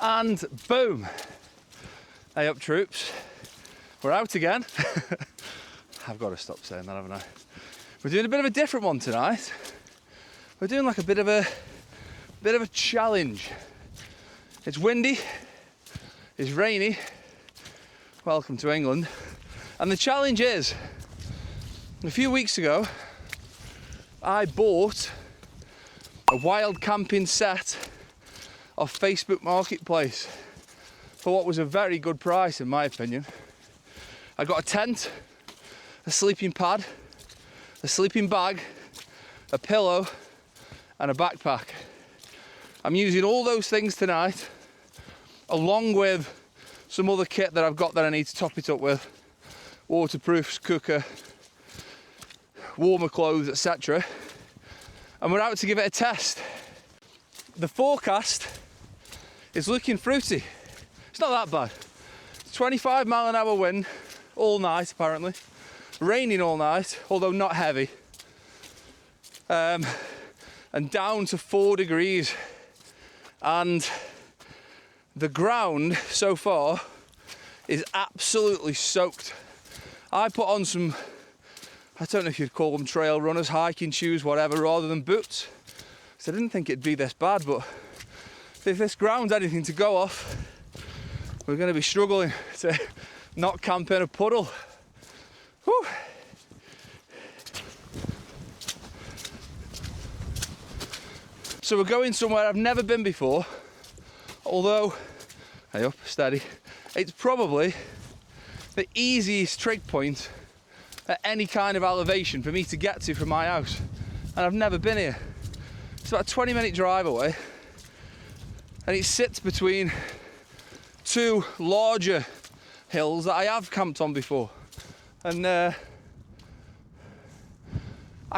And boom! Hey up, troops. We're out again. I've got to stop saying that, haven't I? We're doing a bit of a different one tonight. We're doing like a bit of a challenge. It's windy, it's rainy. Welcome to England. And the challenge is, a few weeks ago, I bought a wild camping set off Facebook Marketplace for what was a very good price, in my opinion. I got a tent, a sleeping pad, a sleeping bag, a pillow, and a backpack. I'm using all those things tonight, along with some other kit that I've got that I need to top it up with. Waterproofs, cooker, warmer clothes, etc. And we're out to give it a test. The forecast is looking fruity. It's not that bad. 25-mile-an-hour wind all night, apparently. Raining all night, although not heavy. And down to 4 degrees. And the ground so far is absolutely soaked. I put on some, I don't know if you'd call them trail runners, hiking shoes, whatever, rather than boots. So I didn't think it'd be this bad, but if this ground's anything to go off, we're going to be struggling to not camp in a puddle. Whew. So we're going somewhere I've never been before, although, hey up, steady, it's probably the easiest trig point at any kind of elevation for me to get to from my house, and I've never been here. It's about a 20-minute drive away, and it sits between two larger hills that I have camped on before, and I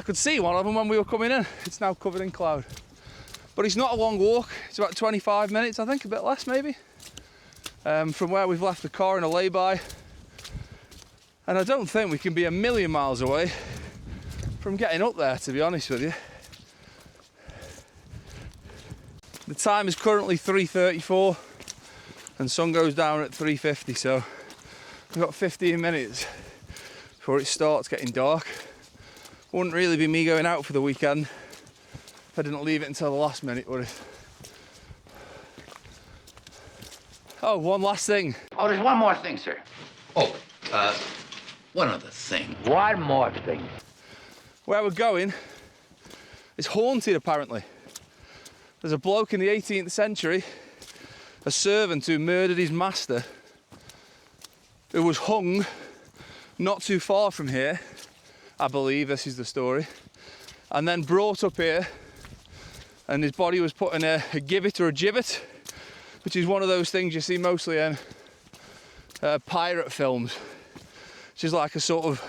could see one of them when we were coming in. It's now covered in cloud, but it's not a long walk. It's about 25 minutes, I think, a bit less maybe, from where we've left the car in a lay-by. And I don't think we can be a million miles away from getting up there, to be honest with you. The time is currently 3:34 and sun goes down at 3:50, so we've got 15 minutes before it starts getting dark. Wouldn't really be me going out for the weekend if I didn't leave it until the last minute, would it? Oh, one last thing. Oh, there's one more thing, sir. Oh, one other thing. One more thing. Where we're going is haunted, apparently. There's a bloke in the 18th century, a servant who murdered his master, who was hung not too far from here, I believe this is the story, and then brought up here, and his body was put in a gibbet or a gibbet, which is one of those things you see mostly in pirate films, which is like a sort of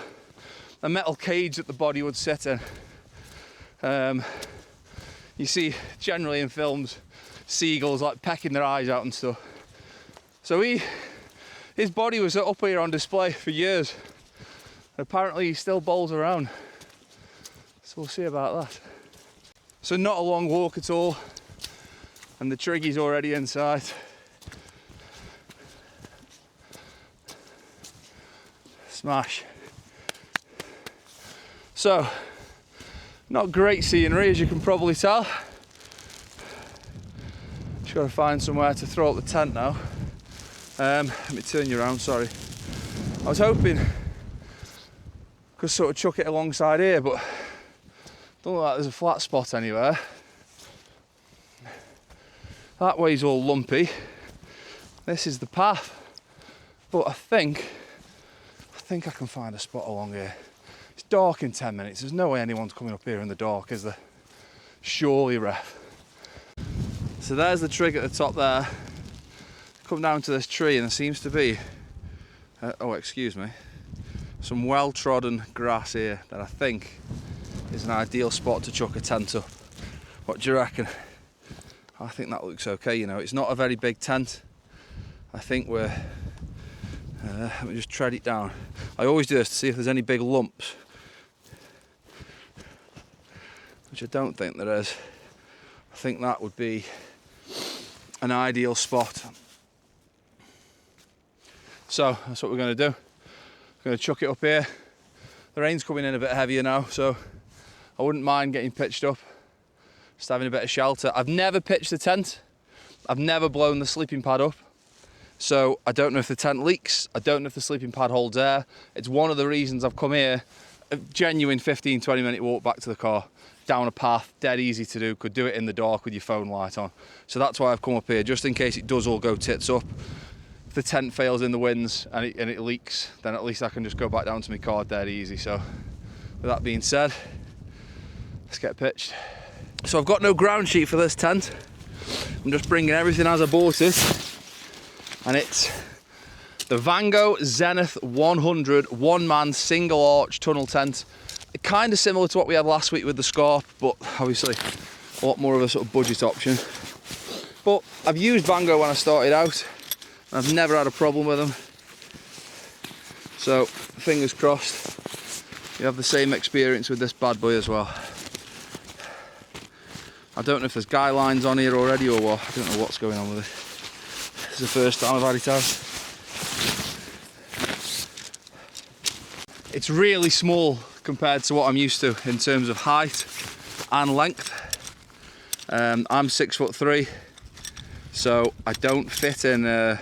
a metal cage that the body would sit in. You see generally in films seagulls like pecking their eyes out and stuff. So his body was up here on display for years. Apparently he still bowls around. So we'll see about that. So not a long walk at all, and the triggy's already in sight. Smash. So, not great scenery, as you can probably tell. Just got to find somewhere to throw up the tent now. Let me turn you around, sorry. I was hoping I could sort of chuck it alongside here, but don't look like there's a flat spot anywhere. That way's all lumpy. This is the path, but I think I can find a spot along here. It's dark in 10 minutes. There's no way anyone's coming up here in the dark, is there? Surely, ref. So there's the trig at the top there. Come down to this tree and there seems to be, oh excuse me, some well-trodden grass here that I think is an ideal spot to chuck a tent up. What do you reckon? I think that looks okay, you know. It's not a very big tent. I think we're, let me just tread it down. I always do this to see if there's any big lumps, which I don't think there is. I think that would be an ideal spot. So that's what we're going to do. We're going to chuck it up here. The rain's coming in a bit heavier now, so I wouldn't mind getting pitched up, just having a bit of shelter. I've never pitched the tent. I've never blown the sleeping pad up. So I don't know if the tent leaks. I don't know if the sleeping pad holds air. It's one of the reasons I've come here. A genuine 15, 20 minute walk back to the car, down a path, dead easy to do. Could do it in the dark with your phone light on. So that's why I've come up here, just in case it does all go tits up. If the tent fails in the winds and it leaks, then at least I can just go back down to my car dead easy. So with that being said, let's get pitched. So I've got no ground sheet for this tent. I'm just bringing everything as I bought it. And it's the Vango Zenith 100 one-man single arch tunnel tent. Kind of similar to what we had last week with the Scarp, but obviously a lot more of a sort of budget option. But I've used Vango when I started out. I've never had a problem with them. So fingers crossed you have the same experience with this bad boy as well. I don't know if there's guy lines on here already or what. I don't know what's going on with it. This is the first time I've had it out. It's really small compared to what I'm used to in terms of height and length. I'm 6'3", so I don't fit in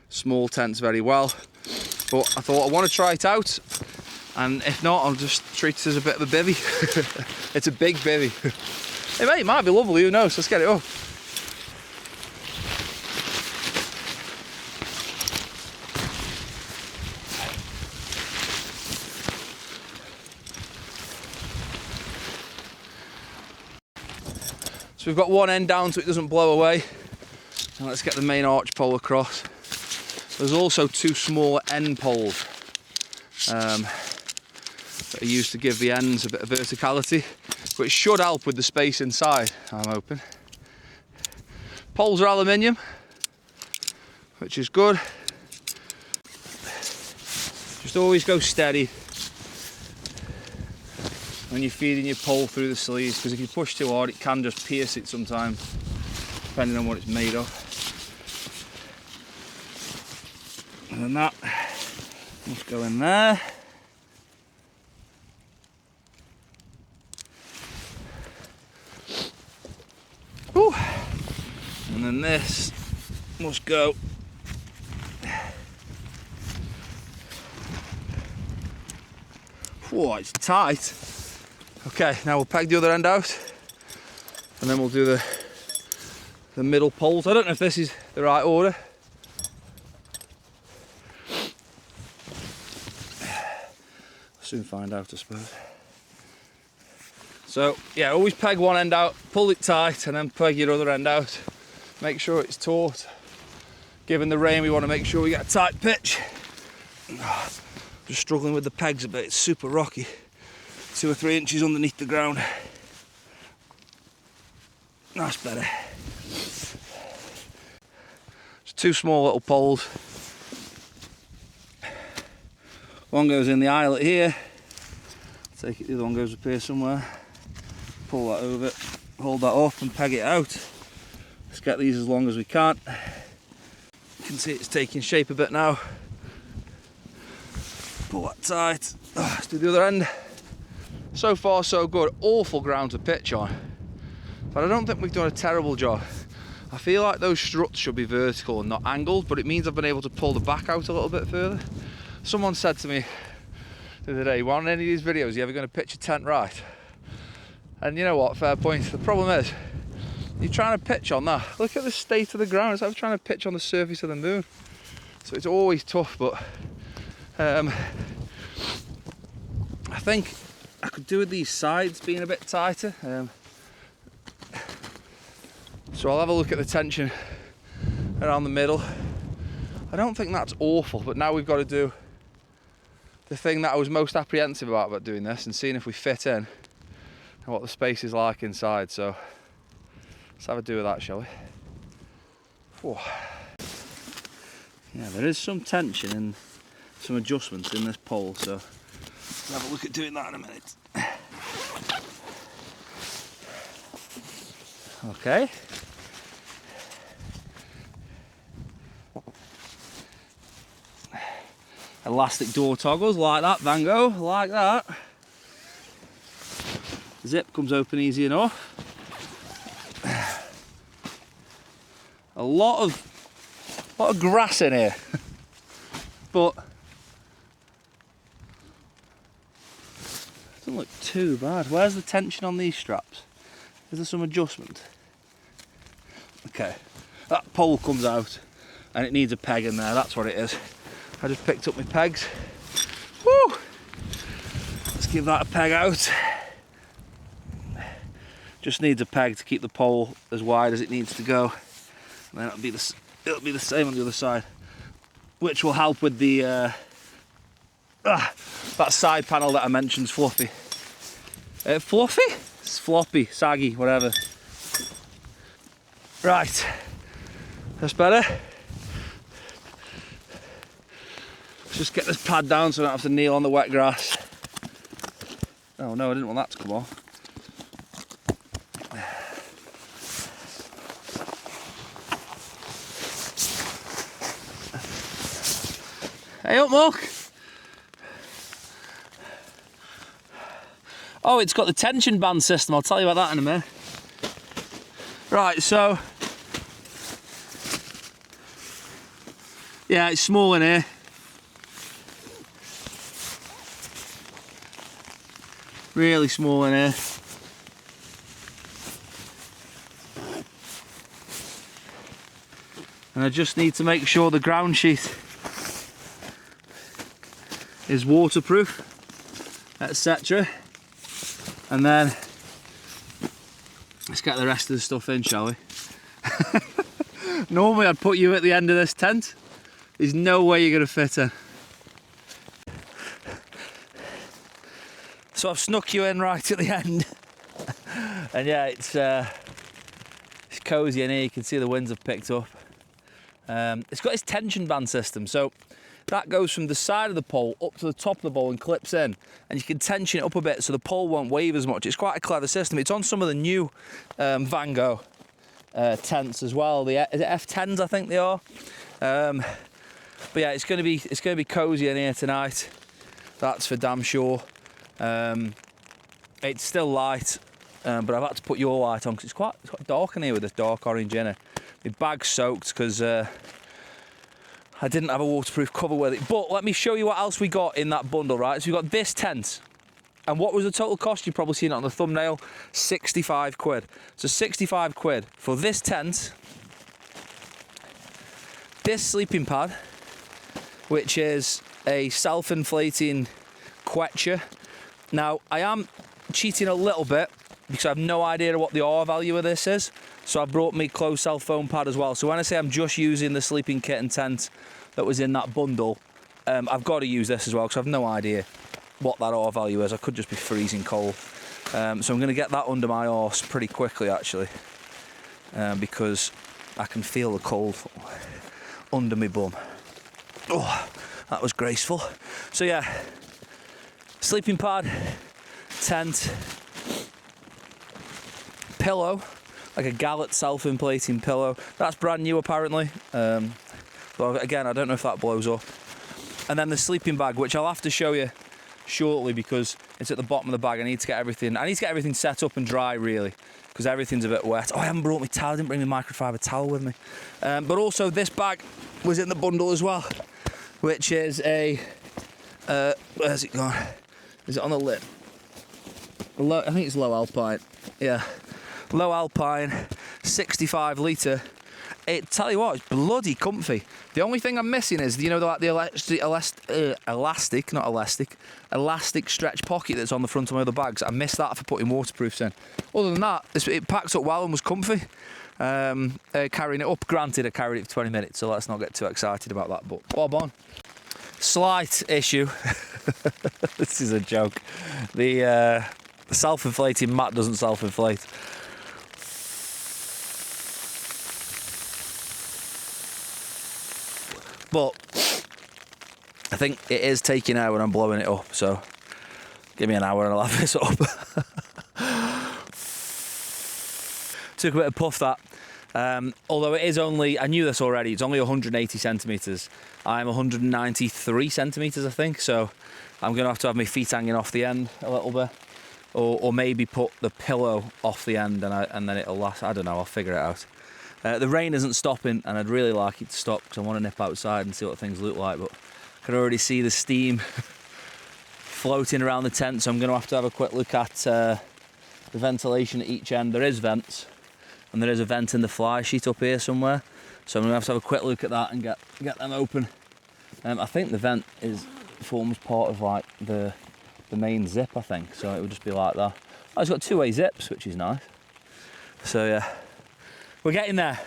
small tents very well. But I thought I want to try it out, and if not, I'll just treat it as a bit of a bivvy. It's a big bivvy. It might be lovely, who knows? Let's get it up. So we've got one end down so it doesn't blow away. Now let's get the main arch pole across. There's also two smaller end poles that are used to give the ends a bit of verticality, which should help with the space inside, I'm hoping. Poles are aluminium, which is good. Just always go steady when you're feeding your pole through the sleeves, because if you push too hard it can just pierce it sometimes, depending on what it's made of. And then that must go in there. Ooh. And then this must go whoa, it's tight. Okay, now we'll peg the other end out and then we'll do the middle poles. I don't know if this is the right order. Soon find out, I suppose. So yeah, always peg one end out, pull it tight, and then peg your other end out. Make sure it's taut. Given the rain, we want to make sure we get a tight pitch. Just struggling with the pegs a bit, it's super rocky. 2 or 3 inches underneath the ground. That's better. Just 2 small little poles. One goes in the eyelet here. Take it, the other one goes up here somewhere. Pull that over, hold that up and peg it out. Let's get these as long as we can. You can see it's taking shape a bit now. Pull that tight. Let's do the other end. So far so good. Awful ground to pitch on, but I don't think we've done a terrible job. I feel like those struts should be vertical and not angled, but it means I've been able to pull the back out a little bit further. Someone said to me the other day, well, on any of these videos, are you ever going to pitch a tent right? And you know what, fair point. The problem is, you're trying to pitch on that. Look at the state of the ground. It's like trying to pitch on the surface of the moon. So it's always tough, but I think I could do with these sides being a bit tighter. So I'll have a look at the tension around the middle. I don't think that's awful, but now we've got to do the thing that I was most apprehensive about doing this and seeing if we fit in and what the space is like inside. So let's have a do with that, shall we? Whew. Yeah, there is some tension and some adjustments in this pole, so let's have a look at doing that in a minute. Okay. Elastic door toggles, like that, Van Gogh, like that. Zip comes open easy enough. A lot of grass in here, but it doesn't look too bad. Where's the tension on these straps? Is there some adjustment? Okay, that pole comes out and it needs a peg in there, that's what it is. I just picked up my pegs. Woo! Let's give that a peg out. Just needs a peg to keep the pole as wide as it needs to go. And then it'll be the same on the other side, which will help with the that side panel that I mentioned's fluffy. Fluffy? It's floppy, saggy, whatever. Right, that's better. Let's just get this pad down so I don't have to kneel on the wet grass. Oh no, I didn't want that to come off. Hey up, Muck! Oh, it's got the tension band system, I'll tell you about that in a minute. Right, so... yeah, it's small in here. Really small in here. And I just need to make sure the ground sheet is waterproof, etc. And then let's get the rest of the stuff in, shall we? Normally I'd put you at the end of this tent. There's no way you're going to fit in. So I've snuck you in right at the end. And yeah, it's cosy in here. You can see the winds have picked up. It's got its tension band system, so that goes from the side of the pole up to the top of the pole and clips in, and you can tension it up a bit so the pole won't wave as much. It's quite a clever system. It's on some of the new Van Gogh tents as well. Is it F10s, I think they are. But yeah, it's going to be cosy in here tonight. That's for damn sure. It's still light, but I've had to put your light on because it's quite dark in here with this dark orange in it. My bag's soaked because I didn't have a waterproof cover with it. But let me show you what else we got in that bundle, right? So we got this tent. And what was the total cost? You've probably seen it on the thumbnail. 65 quid. So 65 quid for this tent, this sleeping pad, which is a self-inflating quetcher. Now, I am cheating a little bit because I have no idea what the R value of this is. So I brought me closed cell foam pad as well. So when I say I'm just using the sleeping kit and tent that was in that bundle, I've got to use this as well because I've no idea what that R value is. I could just be freezing cold. So I'm going to get that under my arse pretty quickly actually, because I can feel the cold under my bum. Oh, that was graceful. So yeah, sleeping pad, tent, pillow, like a Gallet self-inflating pillow. That's brand new apparently. But again, I don't know if that blows up. And then the sleeping bag, which I'll have to show you shortly because it's at the bottom of the bag. I need to get everything set up and dry really, because everything's a bit wet. Oh, I haven't brought my towel. I didn't bring my microfiber towel with me. But also this bag was in the bundle as well, which is a where's it gone? Is it on the lid? I think it's low alpine. Yeah, low alpine, 65 litre. Tell you what, it's bloody comfy. The only thing I'm missing is, you know, the elastic stretch pocket that's on the front of my other bags. I missed that for putting waterproofs in. Other than that, it packed up well and was comfy. Carrying it up, granted I carried it for 20 minutes, so let's not get too excited about that, but bob on. Slight issue. This is a joke. The self-inflating mat doesn't self-inflate. But I think it is taking out when I'm blowing it up, so give me an hour and I'll have this up. Took a bit of puff that. Although it is only, I knew this already, it's only 180 centimetres. I'm 193 centimetres, I think, so I'm going to have my feet hanging off the end a little bit. Or maybe put the pillow off the end and then it'll last. I don't know, I'll figure it out. The rain isn't stopping, and I'd really like it to stop because I want to nip outside and see what things look like, but I can already see the steam floating around the tent, so I'm going to have a quick look at the ventilation at each end. There is vents, and there is a vent in the fly sheet up here somewhere, so I'm going to have a quick look at that and get them open. I think the vent forms part of like the main zip, I think, so it would just be like that. Oh, it's got two-way zips, which is nice. So yeah, we're getting there.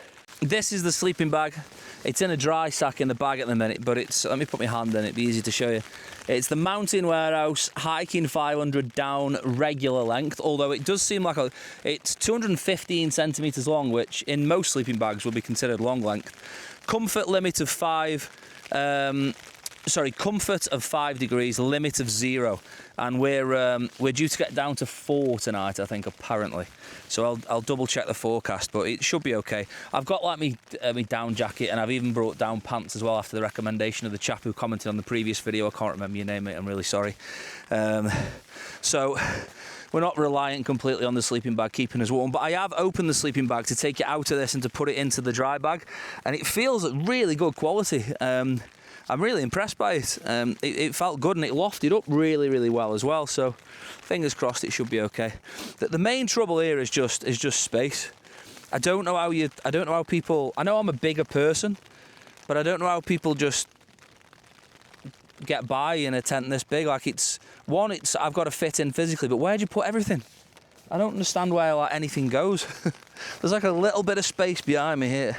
This is the sleeping bag. It's in a dry sack in the bag at the minute, but let me put my hand in it, it'd be easy to show you. It's the Mountain Warehouse Hiking 500 down regular length, although it does seem like it's 215 centimetres long, which in most sleeping bags will be considered long length. Comfort of 5 degrees, limit of 0, and we're due to get down to 4 tonight, I think, apparently. So I'll double check the forecast, but it should be okay. I've got like me down jacket, and I've even brought down pants as well after the recommendation of the chap who commented on the previous video. I can't remember your name, mate, I'm really sorry. So we're not reliant completely on the sleeping bag keeping us warm, but I have opened the sleeping bag to take it out of this and to put it into the dry bag, and it feels really good quality. I'm really impressed by it. It felt good, and it lofted up really, really well as well. So, fingers crossed, it should be okay. The main trouble here is just space. I don't know how people. I know I'm a bigger person, but I don't know how people just get by in a tent this big. Like I've got to fit in physically, but where do you put everything? I don't understand where like anything goes. There's like a little bit of space behind me here,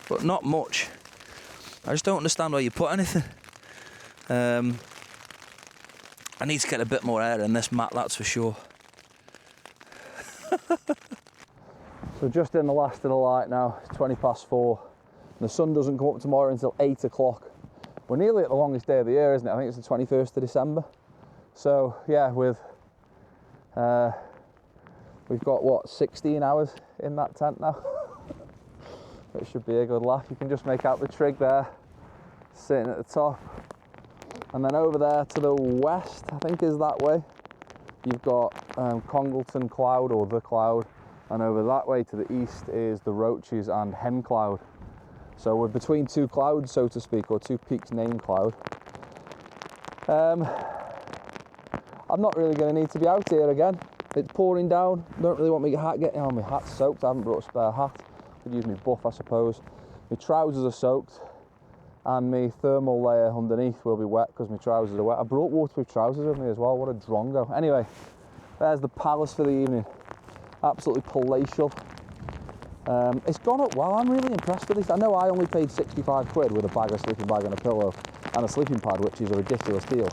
but not much. I just don't understand where you put anything. I need to get a bit more air in this mat, that's for sure. So just in the last of the light now, it's 20 past 4. The sun doesn't come up tomorrow until 8 o'clock. We're nearly at the longest day of the year, isn't it? I think it's the 21st of December. So yeah, we've got what, 16 hours in that tent now. It should be a good laugh. You can just make out the trig there, sitting at the top. And then over there to the west, I think is that way, you've got Congleton Cloud, or the Cloud. And over that way to the east is the Roaches and Hen Cloud. So we're between two clouds, so to speak, or two peaks named Cloud. I'm not really going to need to be out here again. It's pouring down. Don't really want my hat getting on. My hat's soaked. I haven't brought a spare hat. Could use my buff, I suppose. My trousers are soaked, and my thermal layer underneath will be wet because my trousers are wet. I brought waterproof trousers with me as well. What a drongo. Anyway, there's the palace for the evening. Absolutely palatial. It's gone up well. I'm really impressed with this. I know I only paid 65 quid with a bag, a sleeping bag and a pillow and a sleeping pad, which is a ridiculous deal.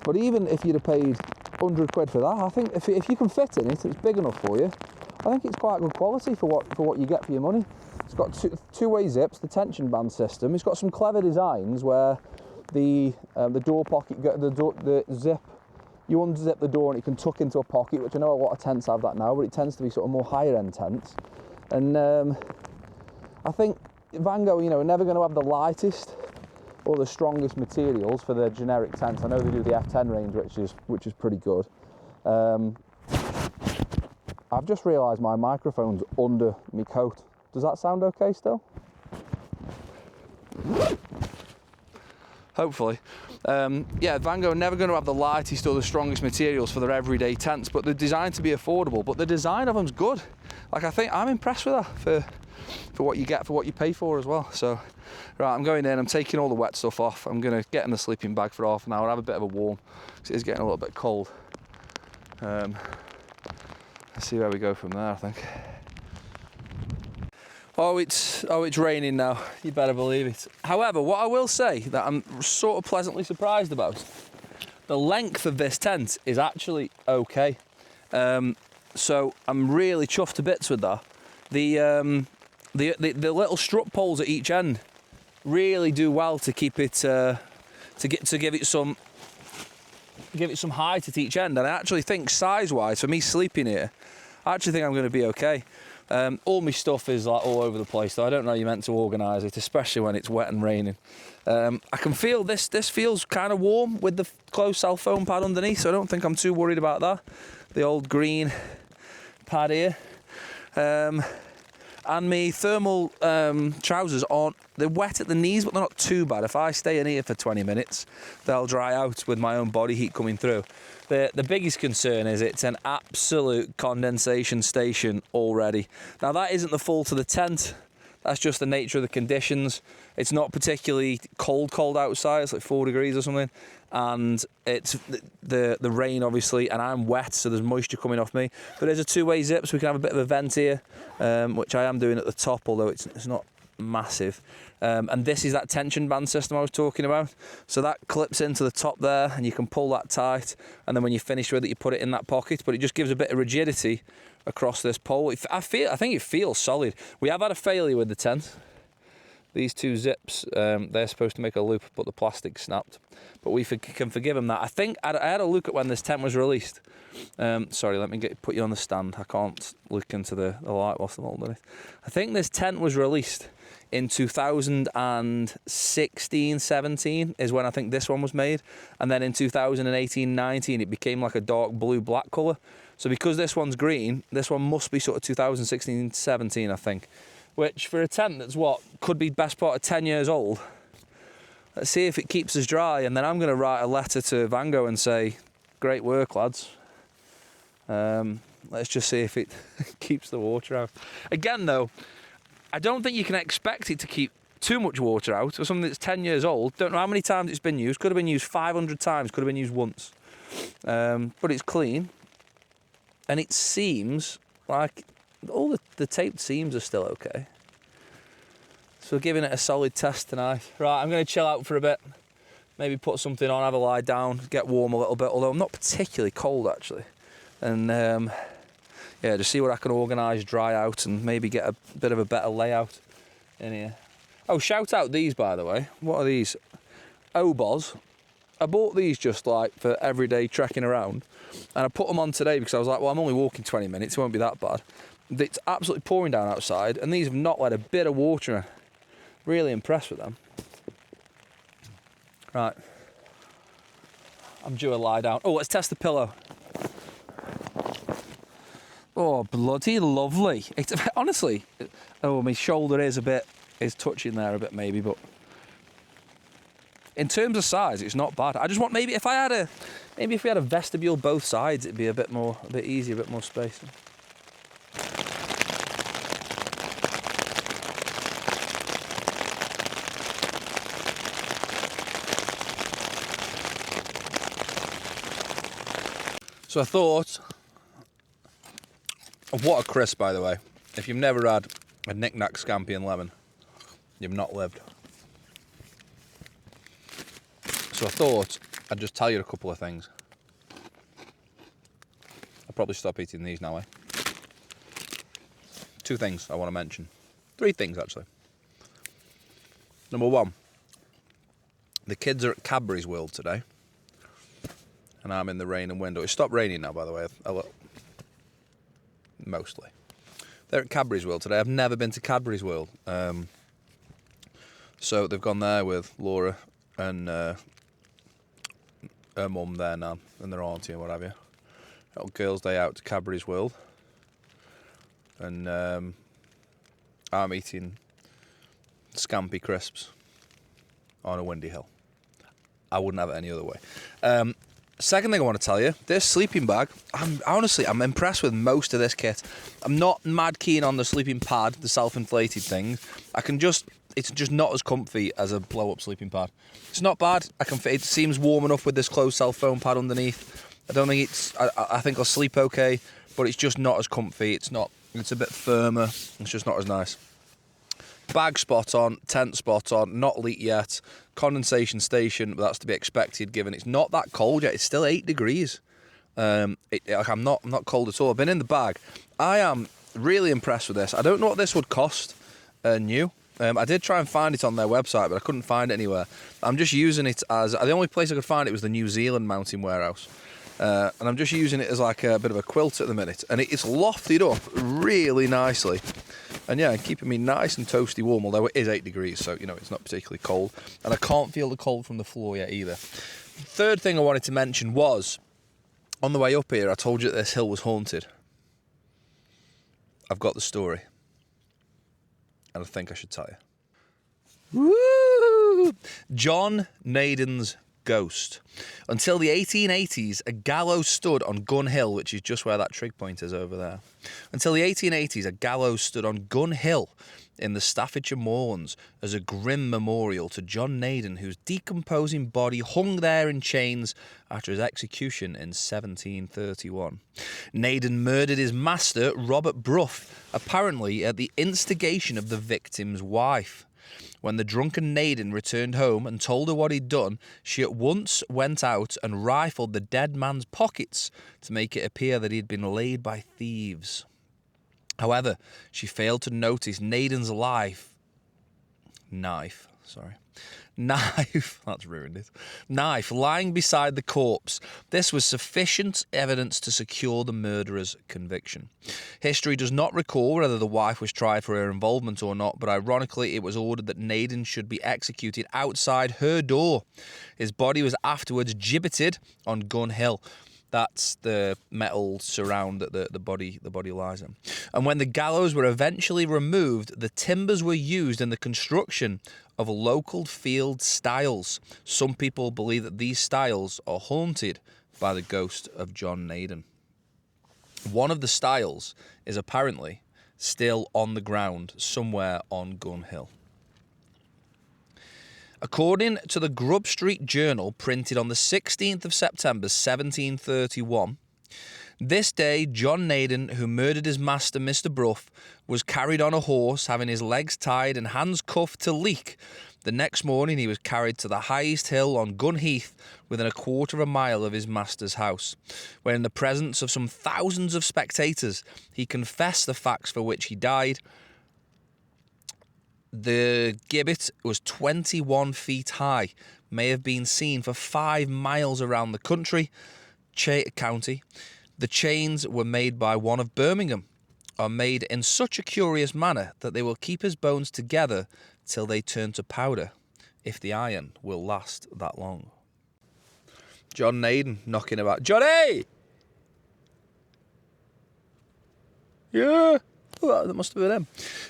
But even if you'd have paid 100 quid for that, I think if you can fit in it, it's big enough for you. I think it's quite good quality for what you get for your money. It's got two-way zips, the tension band system. It's got some clever designs where the door pocket, the zip, you unzip the door and it can tuck into a pocket, which I know a lot of tents have that now, but it tends to be sort of more higher end tents. And I think Vango, are never going to have the lightest or the strongest materials for their generic tents. I know they do the F10 range, which is pretty good. I've just realised my microphone's under my coat. Does that sound okay still? Hopefully. Yeah, Vango are never going to have the lightest or the strongest materials for their everyday tents, but they're designed to be affordable. But the design of them's good. Like, I think I'm impressed with that for what you get, for what you pay for as well. So, right, I'm going in, I'm taking all the wet stuff off. I'm going to get in the sleeping bag for half an hour, have a bit of a warm, because it is getting a little bit cold. Let's see where we go from there, I think. Oh, it's raining now. You better believe it. However, what I will say that I'm sort of pleasantly surprised about, the length of this tent is actually okay. So I'm really chuffed to bits with that. The little strut poles at each end really do well to keep it to give it some height at each end. And I actually think size-wise, for me sleeping here, I actually think I'm going to be okay. All my stuff is like all over the place, so I don't know you're meant to organise it, especially when it's wet and raining. I can feel this feels kind of warm with the closed cell foam pad underneath, so I don't think I'm too worried about that. The old green pad here. And my thermal trousers they're wet at the knees, but they're not too bad. If I stay in here for 20 minutes, they'll dry out with my own body heat coming through. The biggest concern is it's an absolute condensation station already. Now that isn't the fault of the tent, that's just the nature of the conditions. It's not particularly cold outside, it's like 4 degrees or something, and it's the rain obviously, and I'm wet, so there's moisture coming off me. But there's a two-way zip, so we can have a bit of a vent here, which I am doing at the top, although it's not massive. And this is that tension band system I was talking about. So that clips into the top there, and you can pull that tight, and then when you finish with it, you put it in that pocket. But it just gives a bit of rigidity across this pole. I think it feels solid. We have had a failure with the tent. These two zips, they're supposed to make a loop, but the plastic snapped. But we can forgive them that. I think I had a look at when this tent was released. Sorry, let me put you on the stand. I can't look into the light whilst I'm holding it. I think this tent was released in 2016, 17 is when I think this one was made. And then in 2018, 19, it became like a dark blue, black colour. So because this one's green, this one must be sort of 2016, 17, I think. Which for a tent that's could be best part of 10 years old. Let's see if it keeps us dry, and then I'm going to write a letter to Van Gogh and say, great work, lads. Let's just see if it keeps the water out. Again, though, I don't think you can expect it to keep too much water out for something that's 10 years old. Don't know how many times it's been used. Could have been used 500 times, could have been used once. But it's clean. And it seems like all the taped seams are still okay. So we're giving it a solid test tonight. Right, I'm going to chill out for a bit. Maybe put something on, have a lie down, get warm a little bit. Although I'm not particularly cold, actually. And yeah, just see what I can organise, dry out, and maybe get a bit of a better layout in here. Oh, shout out these, by the way. What are these? Obos. I bought these just like for everyday trekking around, and I put them on today because I was like, well, I'm only walking 20 minutes, it won't be that bad. It's absolutely pouring down outside, and these have not let a bit of water in. Really impressed with them. Right. I'm due a lie down. Oh, let's test the pillow. Oh, bloody lovely. It's honestly, oh, my shoulder is touching there a bit maybe, but in terms of size, it's not bad. I just want maybe if we had a vestibule both sides, it'd be a bit easier, a bit more space. So I thought, what a crisp, by the way. If you've never had a knick-knack scampi and lemon, you've not lived. So I thought I'd just tell you a couple of things. I'll probably stop eating these now, eh? 2 things I want to mention. 3 things, actually. Number 1, the kids are at Cadbury's World today. And I'm in the rain and wind. It stopped raining now, by the way. Mostly. They're at Cadbury's World today. I've never been to Cadbury's World. So they've gone there with Laura and her mum, their nan, and their auntie and what have you. Little girls' day out to Cadbury's World. And I'm eating scampi crisps on a windy hill. I wouldn't have it any other way. Second thing I want to tell you, this sleeping bag, I'm impressed with most of this kit. I'm not mad keen on the sleeping pad, the self-inflated thing. It's just not as comfy as a blow-up sleeping pad. It's not bad. It seems warm enough with this closed cell foam pad underneath. I don't think I think I'll sleep okay, but it's just not as comfy. It's a bit firmer. It's just not as nice. Bag spot on, tent spot on, not leaked yet. Condensation station, but that's to be expected given it's not that cold yet. It's still 8 degrees. I'm not cold at all. I've been in the bag. I am really impressed with this. I don't know what this would cost new. I did try and find it on their website, but I couldn't find it anywhere. I'm just using it as the only place I could find it was the New Zealand Mountain Warehouse. and I'm just using it as like a bit of a quilt at the minute, and it's lofted up really nicely, and yeah, keeping me nice and toasty warm, although it is 8 degrees, so you know it's not particularly cold, and I can't feel the cold from the floor yet either. Third thing I wanted to mention was, on the way up here, I told you that this hill was haunted. I've got the story, and I think I should tell you. Woo! John Naden's ghost. Until the 1880s, a gallows stood on Gun Hill, which is just where that trig point is over there. Until the 1880s, a gallows stood on Gun Hill in the Staffordshire Moorlands as a grim memorial to John Naden, whose decomposing body hung there in chains after his execution in 1731. Naden murdered his master, Robert Brough, apparently at the instigation of the victim's wife. When the drunken Naden returned home and told her what he'd done, she at once went out and rifled the dead man's pockets to make it appear that he'd been laid by thieves. However, she failed to notice Naden's knife, that's ruined it, knife lying beside the corpse. This was sufficient evidence to secure the murderer's conviction. History does not recall whether the wife was tried for her involvement or not, but ironically it was ordered that Naden should be executed outside her door. His body was afterwards gibbeted on Gun Hill. That's the metal surround that the body lies in. And when the gallows were eventually removed, the timbers were used in the construction of local field stiles. Some people believe that these stiles are haunted by the ghost of John Naden. One of the stiles is apparently still on the ground somewhere on Gun Hill. According to the Grub Street Journal, printed on the 16th of September 1731, this day John Naden, who murdered his master Mr. Brough, was carried on a horse, having his legs tied and hands cuffed to Leek. The next morning he was carried to the highest hill on Gun Heath, within a quarter of a mile of his master's house, where in the presence of some thousands of spectators he confessed the facts for which he died. The gibbet was 21 feet high, may have been seen for 5 miles around the county. The chains were made by one of Birmingham, are made in such a curious manner that they will keep his bones together till they turn to powder, if the iron will last that long. John Naden knocking about. Johnny! Yeah, well, that must have been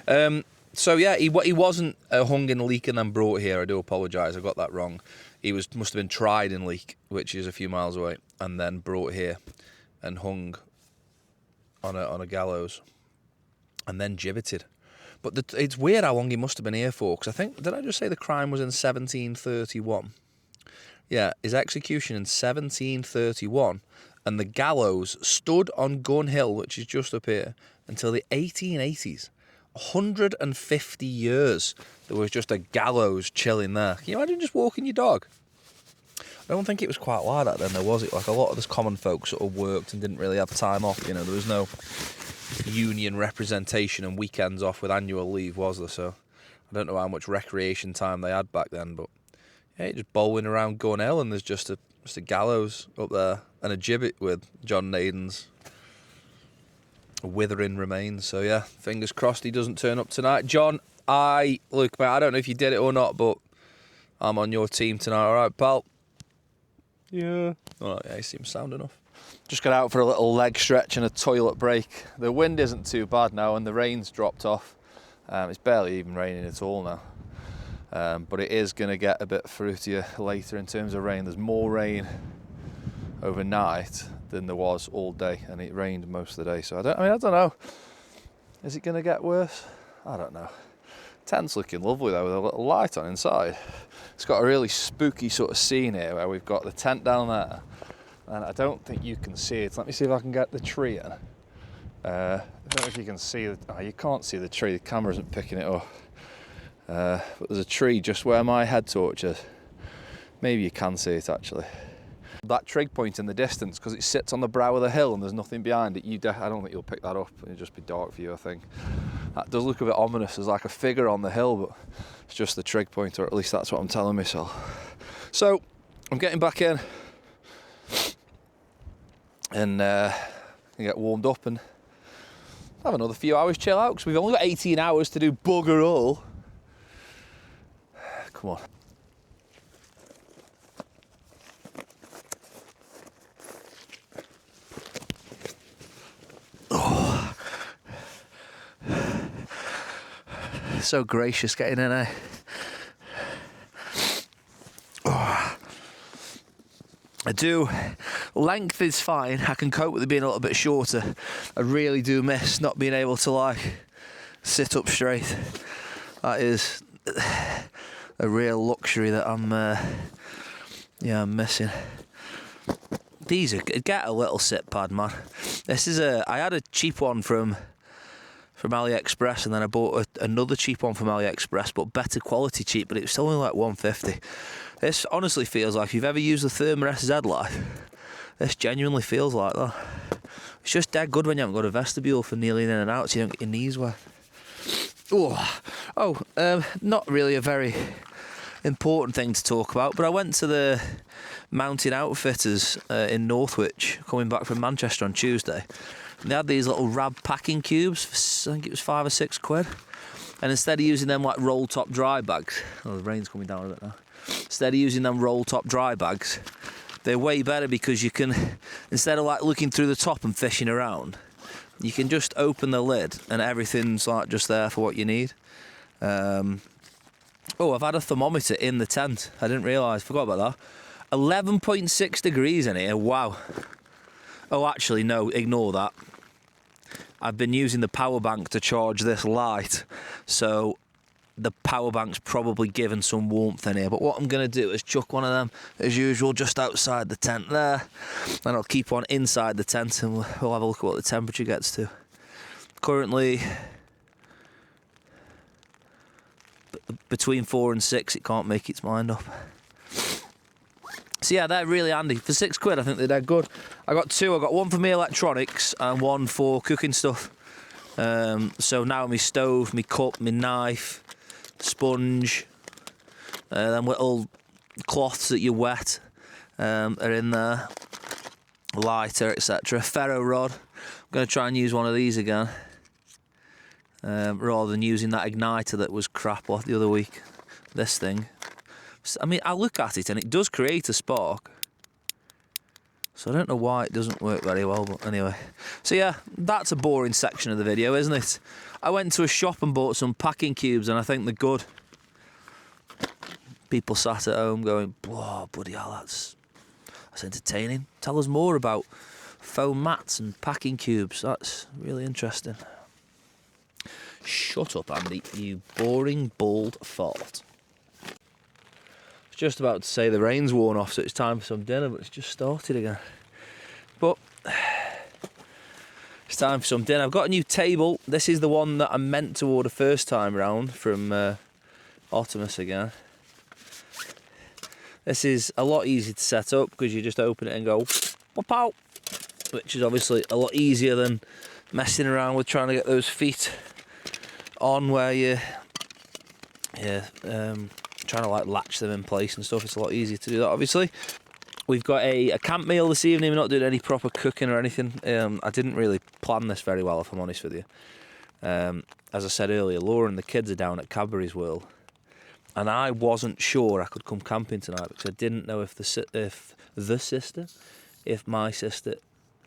him. So yeah, he wasn't hung in Leek and then brought here. I do apologise, I got that wrong. He must have been tried in Leek, which is a few miles away, and then brought here and hung on a gallows, and then gibbeted. But it's weird how long he must have been here for, because I think, did I just say the crime was in 1731? Yeah, his execution in 1731, and the gallows stood on Gun Hill, which is just up here, until the 1880s. 150 years there was just a gallows chilling there. Can you imagine just walking your dog? I don't think it was quite like that then, though, was it? Like, a lot of this common folk sort of worked and didn't really have time off, you know. There was no union representation and weekends off with annual leave, was there? So I don't know how much recreation time they had back then, but yeah, just bowling around Gun Hill and there's just a gallows up there and a gibbet with John Naden's withering remains. So yeah, fingers crossed he doesn't turn up tonight. John, look, mate, I don't know if you did it or not, but I'm on your team tonight. All right, pal? Yeah. All right, yeah, he seems sound enough. Just got out for a little leg stretch and a toilet break. The wind isn't too bad now and the rain's dropped off. It's barely even raining at all now. But it is going to get a bit fruitier later in terms of rain. There's more rain overnight than there was all day, and it rained most of the day. So I don't know. Is it going to get worse? I don't know. Tent's looking lovely though, with a little light on inside. It's got a really spooky sort of scene here where we've got the tent down there, and I don't think you can see it. Let me see if I can get the tree in. I don't know if you can see it. Oh, you can't see the tree. The camera isn't picking it up. But there's a tree just where my head torch is. Maybe you can see it actually. That trig point in the distance, because it sits on the brow of the hill and there's nothing behind it, I don't think you'll pick that up. It'll just be dark for you, I think. That does look a bit ominous. There's like a figure on the hill, but it's just the trig point, or at least that's what I'm telling myself. So I'm getting back in. and get warmed up and have another few hours chill out, because we've only got 18 hours to do bugger all. Come on. Oh. So gracious getting in, eh? Oh. I do. Length is fine. I can cope with it being a little bit shorter. I really do miss not being able to like sit up straight. That is a real luxury that I'm missing. These are, get a little sit pad, man. This is I had a cheap one from AliExpress, and then I bought another cheap one from AliExpress, but better quality cheap, but it was still only like $150. This honestly feels like, if you've ever used the Thermarest Z-Life, this genuinely feels like that. It's just dead good when you haven't got a vestibule for kneeling in and out, so you don't get your knees wet. Not really a very important thing to talk about, but I went to the Mountain Outfitters in Northwich, coming back from Manchester on Tuesday, and they had these little Rab packing cubes. I think it was £5 or £6, and instead of using them like roll top dry bags, the rain's coming down a bit now, instead of using them roll top dry bags, they're way better, because you can, instead of like looking through the top and fishing around, you can just open the lid and everything's like just there for what you need. I've had a thermometer in the tent. I didn't realise, forgot about that. 11.6 degrees in here, wow. Oh, actually, no, ignore that. I've been using the power bank to charge this light, so the power bank's probably given some warmth in here. But what I'm going to do is chuck one of them, as usual, just outside the tent there. And I'll keep one inside the tent, and we'll have a look at what the temperature gets to. Currently, between 4 and 6, it can't make its mind up. So yeah, they're really handy. For £6, I think they're dead good. I got two. I got one for my electronics and one for cooking stuff. So now my stove, my cup, my knife, sponge, them little cloths that you wet are in there, lighter, etc. Ferro rod. I'm going to try and use one of these again, rather than using that igniter that was crap the other week. This thing, I mean, I look at it and it does create a spark, so I don't know why it doesn't work very well, but anyway. So yeah, that's a boring section of the video, isn't it? I went to a shop and bought some packing cubes, and I think they're good. People sat at home going, "Whoa, bloody hell, that's entertaining. Tell us more about foam mats and packing cubes. That's really interesting." Shut up, Andy, you boring bald fart. I was just about to say the rain's worn off, so it's time for some dinner, but it's just started again. But it's time for some dinner. I've got a new table. This is the one that I meant to order first time round from Optimus again. This is a lot easier to set up, because you just open it and go whoop out, which is obviously a lot easier than messing around with trying to get those feet on where you're trying to like latch them in place and stuff. It's a lot easier to do that, obviously. We've got a camp meal this evening. We're not doing any proper cooking or anything. I didn't really plan this very well, if I'm honest with you. As I said earlier, Laura and the kids are down at Cadbury's World, and I wasn't sure I could come camping tonight, because I didn't know if my sister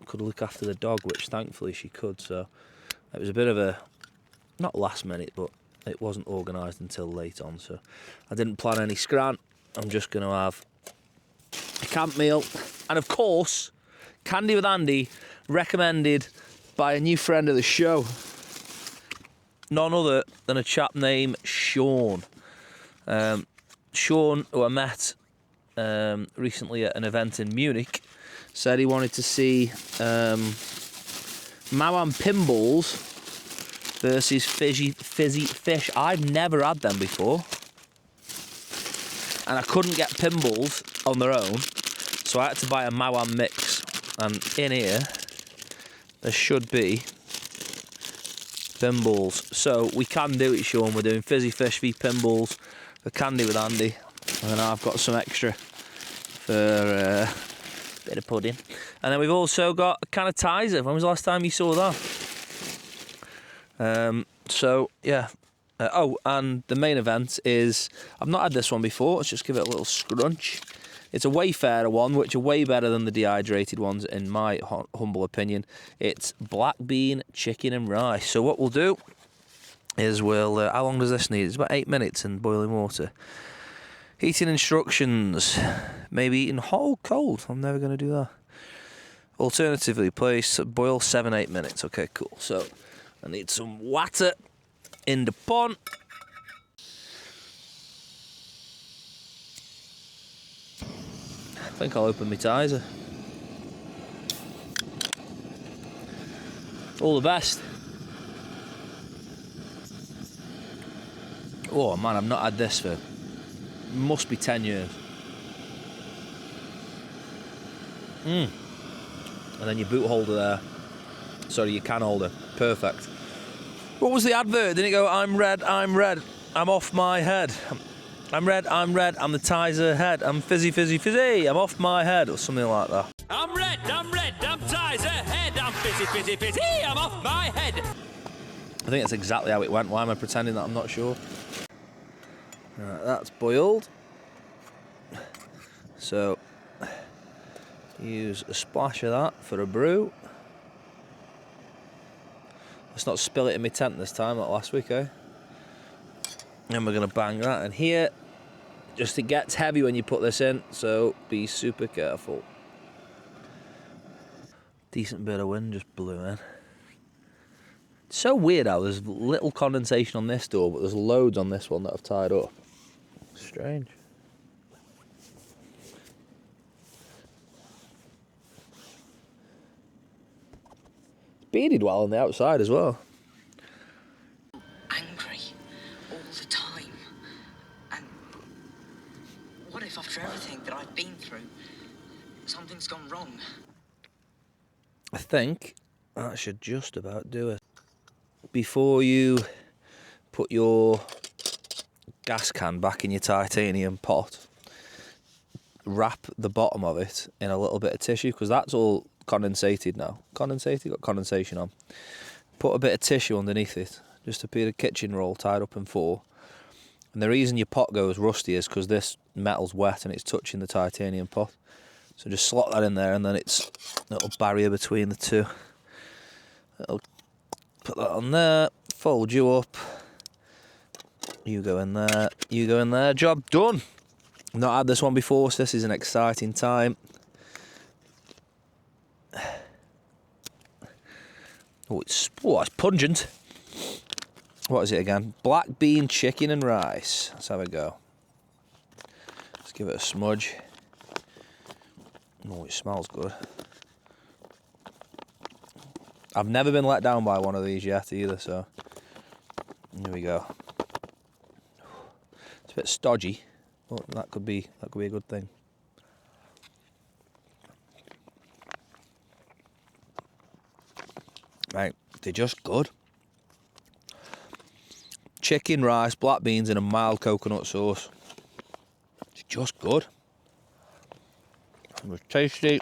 could look after the dog, which thankfully she could. So it was a bit of a, not last minute, but it wasn't organised until late on, so I didn't plan any scran. I'm just going to have a camp meal, and of course, Candy with Andy, recommended by a new friend of the show, none other than a chap named Sean. Sean, who I met recently at an event in Munich, said he wanted to see Mawam pinballs versus fizzy fish. I've never had them before, and I couldn't get pinballs on their own, so I had to buy a Mawam mix. And in here there should be pinballs, so we can do it, Sean. We're doing fizzy fish v pinballs for Candy with Andy, and then I've got some extra for Bit of pudding. And then we've also got a can of Tizer. When was the last time you saw that? So, yeah. Oh, and the main event is... I've not had this one before. Let's just give it a little scrunch. It's a Wayfarer one, which are way better than the dehydrated ones, in my humble opinion. It's black bean, chicken and rice. So what we'll do is we'll... how long does this need? It's about 8 minutes in boiling water. Eating instructions. Maybe eating hot or cold. I'm never going to do that. Alternatively, boil 7-8 minutes. Okay, cool. So I need some water in the pot. I think I'll open my Tizer. All the best. Oh man, I've not had this for must be 10 years. And then your boot holder there. Sorry, your can holder. Perfect. What was the advert? Didn't it go, I'm red, I'm off my head. I'm red, I'm the Tizer head. I'm fizzy, I'm off my head, or something like that. I'm red, I'm Tizer head. I'm fizzy, I'm off my head. I think that's exactly how it went. Why am I pretending that I'm not sure? Right, that's boiled. So, use a splash of that for a brew. Let's not spill it in my tent this time, like last week, eh? And we're going to bang that in here. Just it gets heavy when you put this in, so be super careful. Decent bit of wind just blew in. It's so weird how there's little condensation on this door, but there's loads on this one that I've tied up. Strange. Bearded well on the outside as well. Angry all the time. And what if after everything that I've been through, something's gone wrong? I think that should just about do it. Before you put your gas can back in your titanium pot, wrap the bottom of it in a little bit of tissue, because that's all condensated now. Got condensation on. Put a bit of tissue underneath it, just a bit of kitchen roll tied up in 4. And the reason your pot goes rusty is because this metal's wet and it's touching the titanium pot. So just slot that in there, and then it's a little barrier between the two. It'll put that on there, fold you up. You go in there, you go in there, job done. Not had this one before, so this is an exciting time. Oh, it's pungent. What is it again? Black bean, chicken and rice. Let's have a go. Let's give it a smudge. Oh, it smells good. I've never been let down by one of these yet either, so here we go. It's a bit stodgy, but that could be a good thing. Right, they're just good. Chicken, rice, black beans and a mild coconut sauce. It's just good. It's tasty.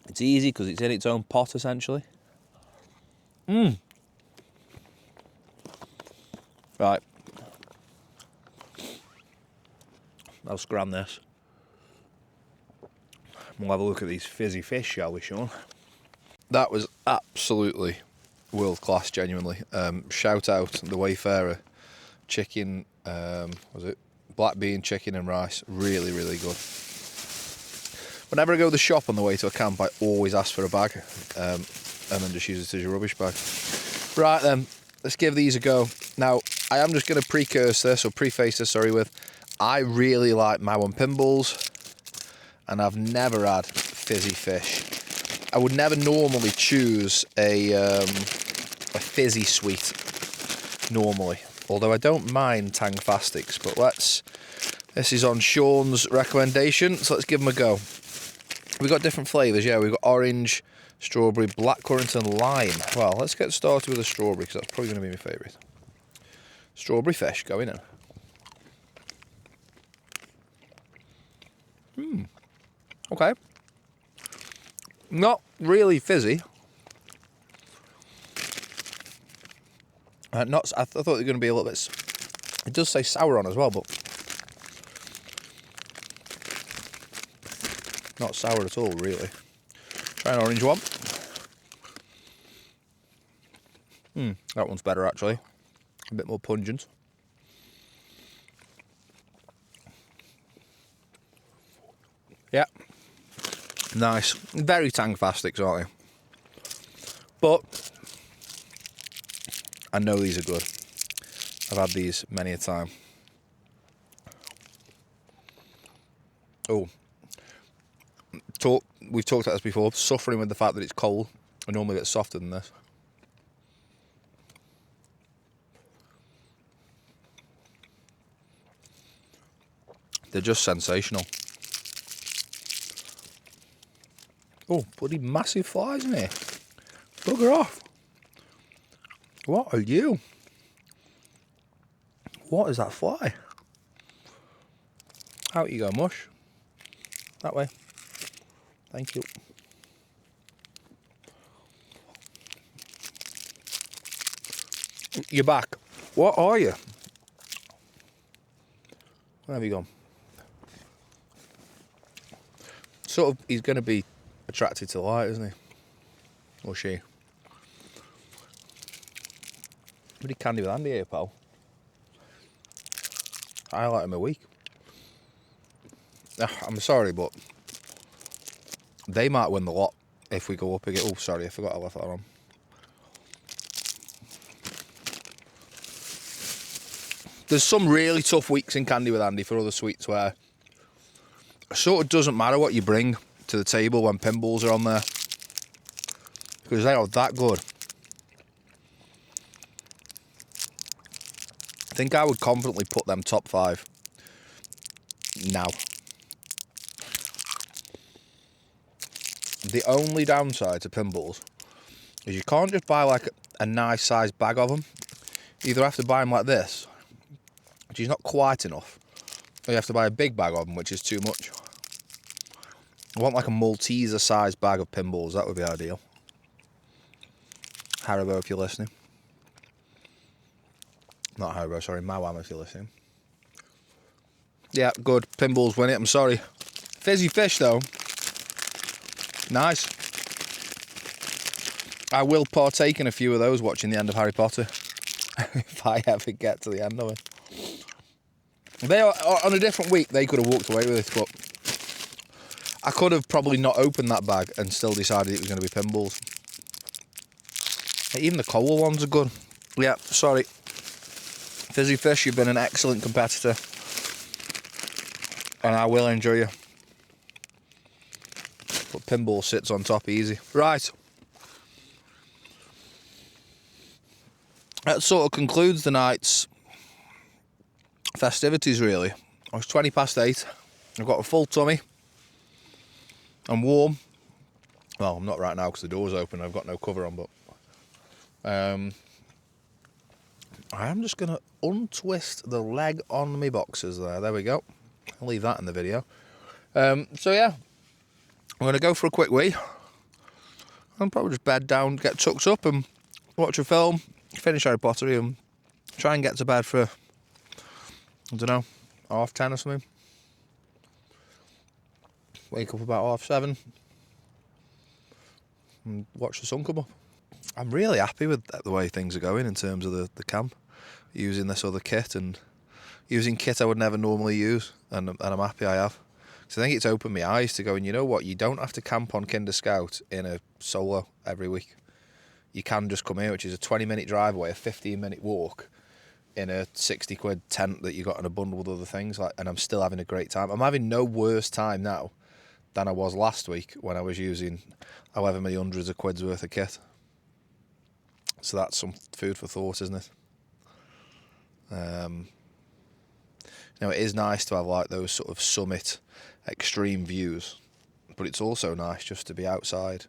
It's easy because it's in its own pot essentially. Right. I'll scram this. We'll have a look at these fizzy fish, shall we, Sean? That was absolutely world class, genuinely. Shout out the Wayfarer chicken, was it? Black bean, chicken and rice. Really, really good. Whenever I go to the shop on the way to a camp, I always ask for a bag and then just use it as your rubbish bag. Right then, let's give these a go. Now, I am just going to preface this with, I really like Mau and Pimbles, and I've never had fizzy fish. I would never normally choose a fizzy sweet, normally. Although I don't mind Tangfastics, but this is on Sean's recommendation, so let's give them a go. We've got different flavours, yeah. We've got orange, strawberry, blackcurrant and lime. Well, let's get started with a strawberry, because that's probably going to be my favourite. Strawberry fish, going in. Okay. Not really fizzy. I thought they were going to be a little bit... It does say sour on as well, but... Not sour at all, really. Try an orange one. That one's better, actually. A bit more pungent. Yeah. Nice. Very tang-fastics, aren't they? But I know these are good. I've had these many a time. Oh. We've talked about this before. Suffering with the fact that it's cold. I normally get softer than this. They're just sensational. Oh, bloody massive flies in here. Bugger off. What are you? What is that fly? Out you go, mush. That way. Thank you. You're back. What are you? Where have you gone? Sort of, he's going to be attracted to the light, isn't he? Or she. Pretty candy with Andy here, pal. I like him a week. I'm sorry, but they might win the lot if we go up again. Oh, sorry, I forgot I left that on. There's some really tough weeks in Candy with Andy for other sweets where it sort of doesn't matter what you bring to the table when pinballs are on there, because they are that good. I think I would confidently put them top 5 now. The only downside to pinballs is you can't just buy like a nice sized bag of them. You either have to buy them like this, which is not quite enough, or you have to buy a big bag of them, which is too much. I want like a Malteser sized bag of pinballs. That would be ideal. Haribo, if you're listening. Not Haribo, sorry, Mawam, if you're listening. Yeah, good. Pinballs win it, I'm sorry. Fizzy fish, though. Nice. I will partake in a few of those watching the end of Harry Potter. If I ever get to the end of it. They are, on a different week, they could have walked away with it, but I could have probably not opened that bag and still decided it was going to be pinballs. Even the coal ones are good. Yeah, sorry. Fizzy Fish, you've been an excellent competitor. And I will enjoy you. But pinball sits on top easy. Right. That sort of concludes the night's festivities, really. It's 8:20. I've got a full tummy. I'm warm. Well, I'm not right now because the door's open. I've got no cover on, but I am just going to untwist the leg on my boxers there. There we go. I'll leave that in the video. So yeah, I'm going to go for a quick wee. I'll probably just bed down, get tucked up and watch a film, finish Harry Potter and try and get to bed for, I don't know, 10:30 or something. Wake up about 7:30 and watch the sun come up. I'm really happy with the way things are going in terms of the camp, using this other kit and using kit I would never normally use, and I'm happy I have. So I think it's opened my eyes to going, you know what, you don't have to camp on Kinder Scout in a solo every week. You can just come here, which is a 20-minute drive away, a 15-minute walk in a 60 quid tent that you got in a bundle with other things, and I'm still having a great time. I'm having no worse time now than I was last week when I was using however many hundreds of quids worth of kit. So that's some food for thought, isn't it? Now, it is nice to have like those sort of summit extreme views, but it's also nice just to be outside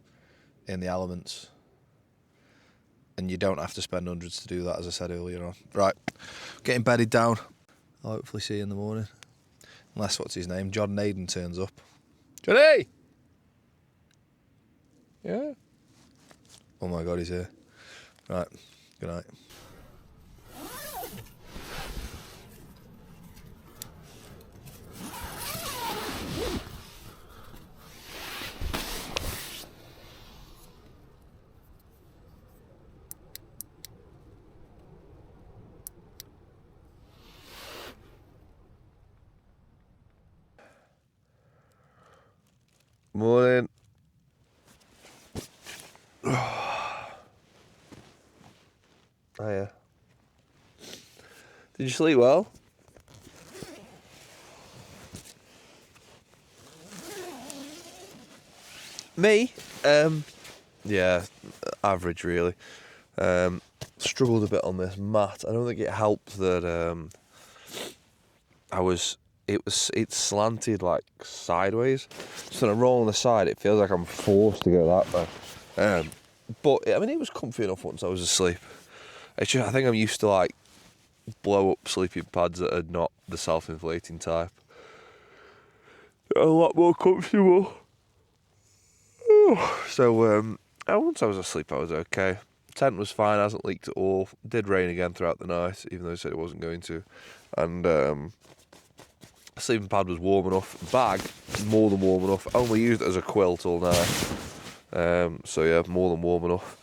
in the elements, and you don't have to spend hundreds to do that, as I said earlier on. Right, getting bedded down. I'll hopefully see you in the morning, unless, what's his name, John Naden turns up. Johnny! Yeah? Oh my God, he's here. Right, good night. Morning. Hiya. Did you sleep well? Me? Yeah, average really. Struggled a bit on this mat. I don't think it helped that it's slanted like sideways. So when I roll on the side, it feels like I'm forced to go that way. But I mean, it was comfy enough once I was asleep. It's just, I think I'm used to like blow up sleeping pads that are not the self-inflating type. They're a lot more comfortable. So once I was asleep, I was okay. Tent was fine, hasn't leaked at all. Did rain again throughout the night, even though I said it wasn't going to. And sleeping pad was warm enough. Bag, more than warm enough. Only used it as a quilt all night. So yeah, more than warm enough.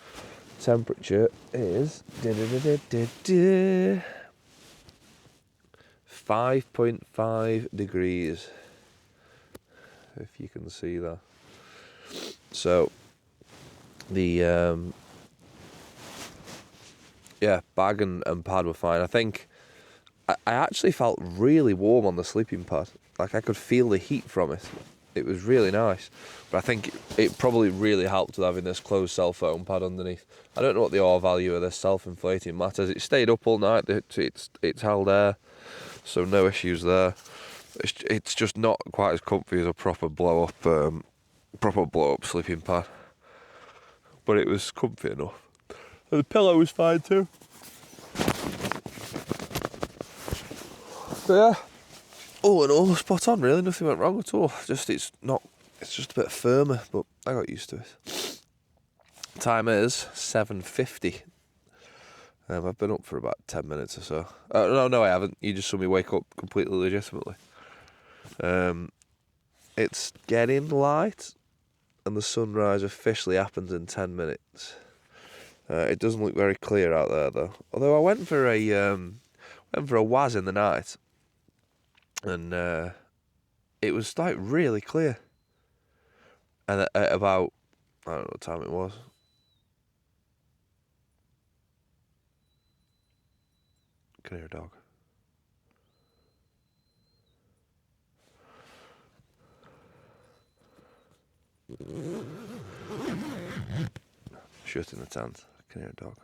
Temperature is 5.5 degrees, if you can see that. So the bag and pad were fine. I think I actually felt really warm on the sleeping pad. Like I could feel the heat from it. It was really nice. But I think it probably really helped with having this closed cell foam pad underneath. I don't know what the R value of this self-inflating mat is. It stayed up all night. It's held air, so no issues there. It's just not quite as comfy as a proper blow up sleeping pad. But it was comfy enough. And the pillow was fine too. So yeah, all in all, spot on really, nothing went wrong at all. It's just a bit firmer, but I got used to it. Time is 7:50. I've been up for about 10 minutes or so. No, I haven't. You just saw me wake up completely legitimately. It's getting light, and the sunrise officially happens in 10 minutes. It doesn't look very clear out there though. Although I went for a waz in the night, and it was like really clear. And at about, I don't know what time it was. Can hear a dog. Shut in the tent. I can hear a dog.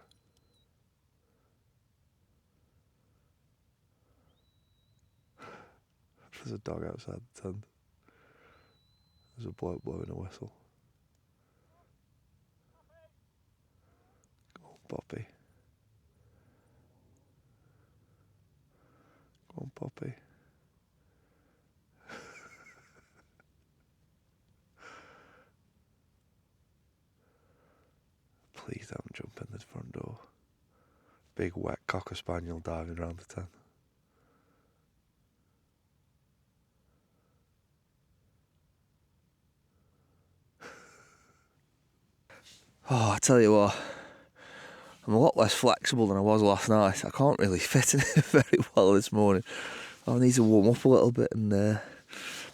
There's a dog outside the tent. There's a bloke blowing a whistle. Go on, Poppy. Go on, Poppy. Please don't jump in this front door. Big wet cocker spaniel diving around the tent. Oh, I tell you what, I'm a lot less flexible than I was last night. I can't really fit in it very well this morning. I need to warm up a little bit and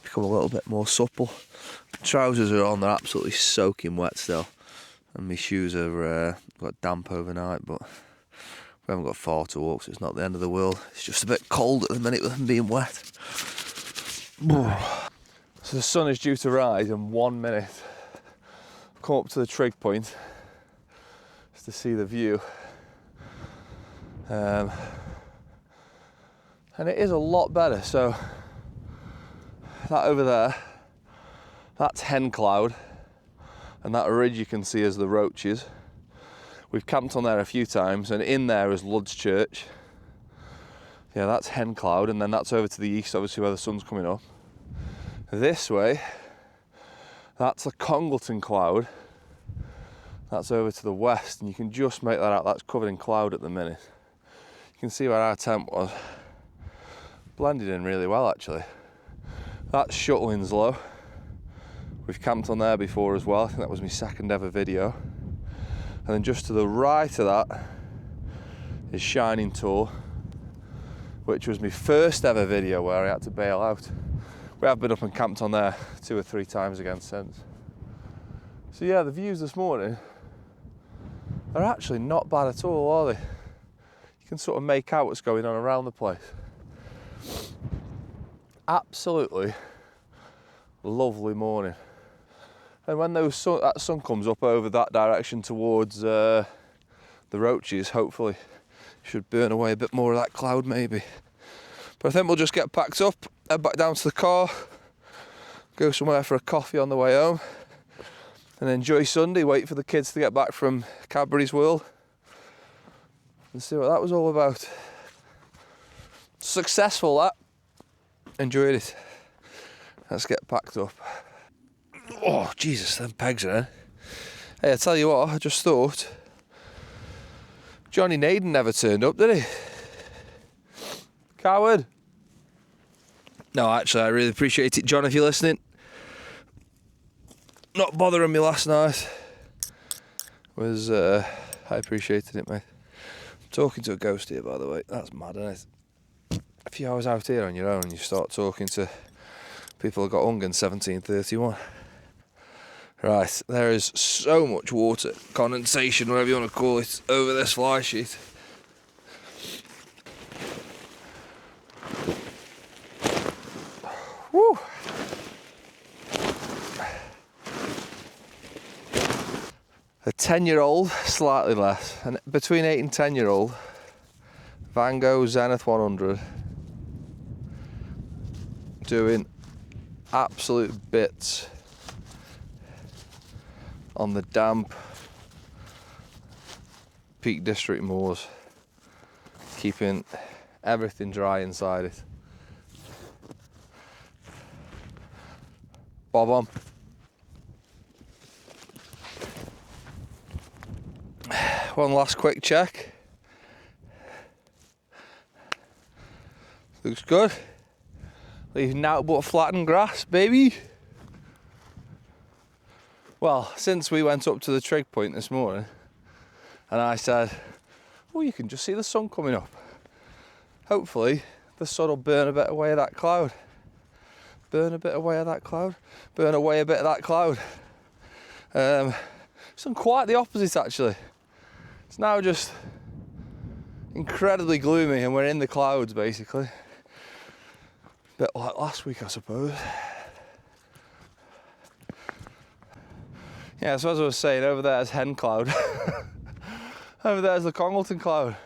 become a little bit more supple. Trousers are on, they're absolutely soaking wet still. And my shoes have got damp overnight, but we haven't got far to walk, so it's not the end of the world. It's just a bit cold at the minute with them being wet. So the sun is due to rise in 1 minute. I've come up to the trig point just to see the view. And it is a lot better. So that over there, that's hen cloud. And that ridge you can see is the Roaches. We've camped on there a few times, and in there is Lud's Church. Yeah, that's hen cloud, and then that's over to the east, obviously where the sun's coming up. This way That's a Congleton cloud. That's over to the west, and you can just make that out. That's covered in cloud at the minute. You can see where our tent was. Blended in really well, actually. That's Shutlinslow. We've camped on there before as well. I think that was my second ever video. And then just to the right of that is Shining Tor, which was my first ever video where I had to bail out. We have been up and camped on there 2 or 3 times again since. So yeah, the views this morning are actually not bad at all, are they? You can sort of make out what's going on around the place. Absolutely lovely morning. And when that sun comes up over that direction towards the Roaches, hopefully should burn away a bit more of that cloud maybe. But I think we'll just get packed up, head back down to the car, go somewhere for a coffee on the way home, and enjoy Sunday, wait for the kids to get back from Cadbury's World and see what that was all about. Successful, that. Enjoyed it. Let's get packed up. Oh, Jesus, them pegs are in. Hey, I tell you what, I just thought, Johnny Naden never turned up, did he? Coward. No, actually, I really appreciate it, John, if you're listening. Not bothering me last night. I appreciated it, mate. I'm talking to a ghost here, by the way. That's mad, isn't it? A few hours out here on your own and you start talking to people who got hung in 1731. Right, there is so much water, condensation, whatever you want to call it, over this fly sheet. Woo! A 10-year-old, slightly less, and between 8 and 10-year-old, Van Gogh Zenith 100, doing absolute bits on the damp Peak District moors, keeping everything dry inside it. Bob on. One last quick check. Looks good. Leaving out but flattened grass, baby. Well, since we went up to the trig point this morning and I said, oh, you can just see the sun coming up. Hopefully the sun will burn a bit away of that cloud. Burn a bit away of that cloud. Burn away a bit of that cloud. It's done quite the opposite, actually. It's now just incredibly gloomy and we're in the clouds, basically. Bit like last week, I suppose. Yeah, so as I was saying, over there's Hen Cloud. Over there's the Congleton Cloud.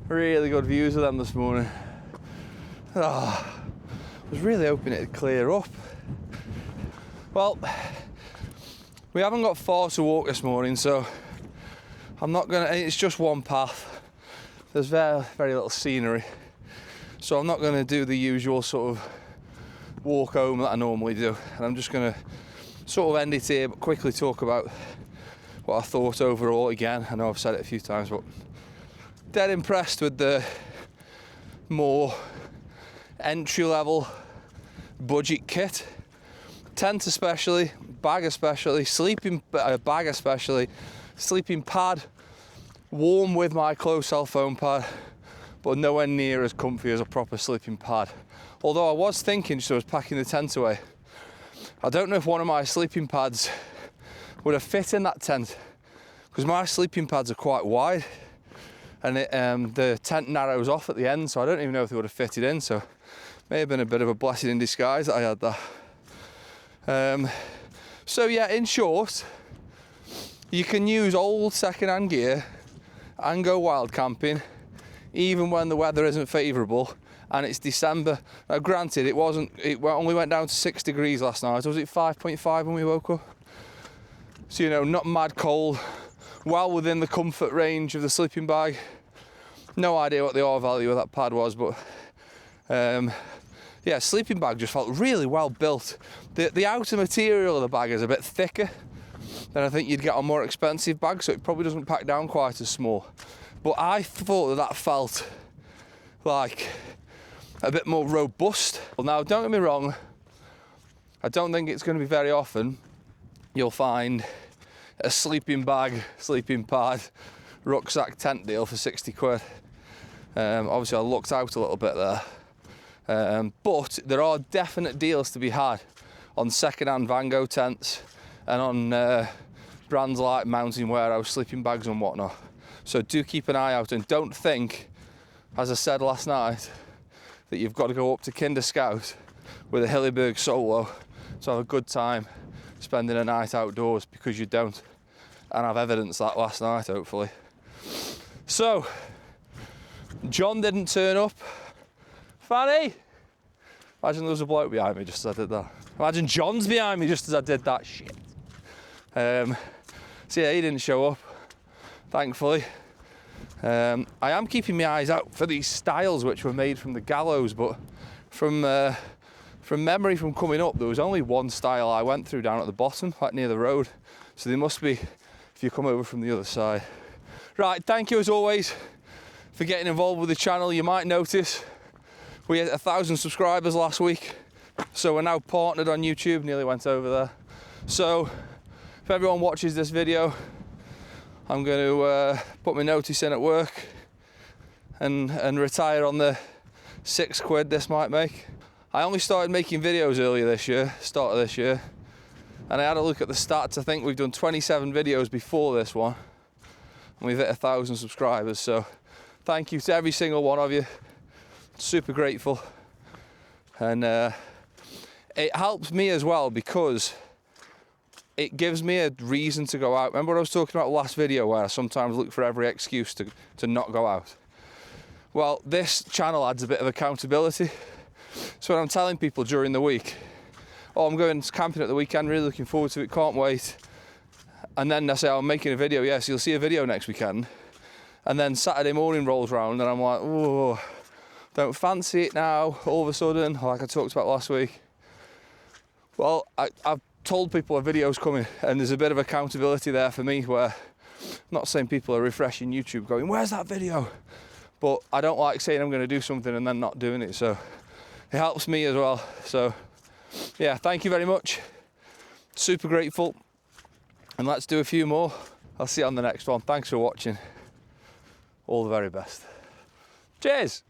Really good views of them this morning. Oh, I was really hoping it'd clear up. Well, we haven't got far to walk this morning, so I'm not gonna, it's just one path. There's very, very little scenery. So I'm not gonna do the usual sort of walk home that I normally do. And I'm just gonna sort of end it here, but quickly talk about what I thought overall again. I know I've said it a few times, but dead impressed with the more entry-level budget kit. Tent especially, bag especially, sleeping bag especially, sleeping pad, warm with my close cell foam pad, but nowhere near as comfy as a proper sleeping pad. Although I was thinking, just as I was packing the tent away, I don't know if one of my sleeping pads would have fit in that tent, because my sleeping pads are quite wide and the tent narrows off at the end, so I don't even know if they would have fitted in. So may have been a bit of a blessing in disguise that I had that. So yeah, in short, you can use old second-hand gear and go wild camping even when the weather isn't favourable and it's December. Now granted, it only went down to 6 degrees last night. Was it 5.5 when we woke up? So, you know, not mad cold, well within the comfort range of the sleeping bag. No idea what the R value of that pad was, but yeah, sleeping bag just felt really well built. The outer material of the bag is a bit thicker than I think you'd get on more expensive bags, so it probably doesn't pack down quite as small. But I thought that felt like a bit more robust. Well, now, don't get me wrong, I don't think it's going to be very often you'll find a sleeping bag, sleeping pad, rucksack tent deal for 60 quid. Obviously I looked out a little bit there, but there are definite deals to be had on second-hand Van Gogh tents and on brands like Mountain Warehouse sleeping bags and whatnot. So do keep an eye out, and don't think, as I said last night, that you've got to go up to Kinder Scout with a Hilleberg solo to have a good time spending a night outdoors, because you don't. And I've evidenced that last night, hopefully. So, John didn't turn up. Fanny! Imagine there was a bloke behind me just as I did that. Imagine John's behind me just as I did that shit. So yeah, he didn't show up, thankfully. I am keeping my eyes out for these stiles which were made from the gallows, but from memory from coming up, there was only one stile I went through down at the bottom, like near the road. So they must be if you come over from the other side. Right, thank you as always for getting involved with the channel. You might notice we had 1,000 subscribers last week, so we're now partnered on YouTube, nearly went over there. So if everyone watches this video, I'm going to put my notice in at work and retire on the 6 quid this might make. I only started making videos earlier this year, start of this year, and I had a look at the stats. I think we've done 27 videos before this one, and we've hit 1,000 subscribers, so thank you to every single one of you. Super grateful. And it helps me as well because it gives me a reason to go out. Remember what I was talking about last video, where I sometimes look for every excuse to not go out? Well, this channel adds a bit of accountability. So when I'm telling people during the week, oh, I'm going camping at the weekend, really looking forward to it, can't wait. And then I say, oh, I'm making a video, yes, you'll see a video next weekend. And then Saturday morning rolls around and I'm like, oh, don't fancy it now, all of a sudden, like I talked about last week. Well, I've told people a video's coming, and there's a bit of accountability there for me, where I'm not saying people are refreshing YouTube going, where's that video? But I don't like saying I'm going to do something and then not doing it, so it helps me as well. So yeah, thank you very much. Super grateful. And let's do a few more. I'll see you on the next one. Thanks for watching. All the very best. Cheers.